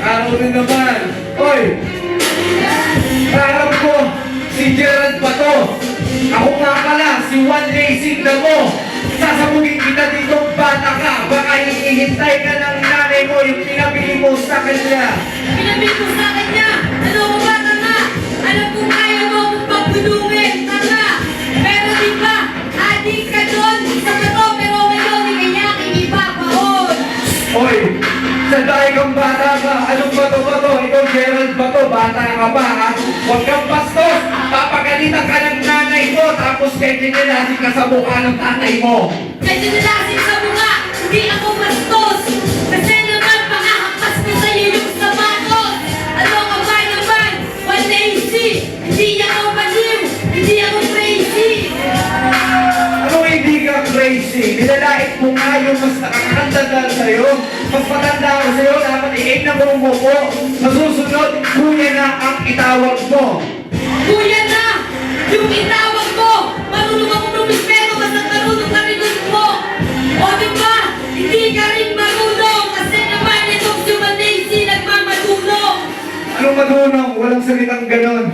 Araw na naman. Oy! Harap ko, si Gerald Bato. Ako nga pala, si Juan Racing na mo. Sasabugin kita ditong bata ka. Baka hinihintay ka ng nanay mo yung pinabili mo sa kanya. Pinabili mo sa kanya? Ano ko ba, tanga? Alam kong kaya mo akong pagdulungin, tanga. Pero di ba, adik ka doon sa bato, pero ngayon hindi kanya kinipapaon. Oy! Sandali kang bata ka. Anong bato-bato? Ikaw Gerald Bato. Bata ka pa ha? Huwag kang bastos. Papagalitan ka ng nanay mo. Tapos kay dinelasin ka sa mukha ng tatay mo. Kaya dinalasin sa mukha, hindi ako bastos. Kasi naman, pangahakas ko sa'yo yung sapatos. Ano ka ba naman? 180. Hindi ako baliw. Hindi ako crazy. Ano hindi ka crazy? Nilalait mo nga yung mas nakakatanda sa'yo. Mas matanda ako sa'yo, dapat i-aim na mo ko. Masusunod, kuya na ang itawag mo. Kuya na! Yung itawag mo! Marunong ako lumispero, basta marunong ka rin mo! O diba? Hindi ka rin marunong! Kasi naman itong si Mandaisy nagmamadulong! Anong madunong? Walang salitang ganon.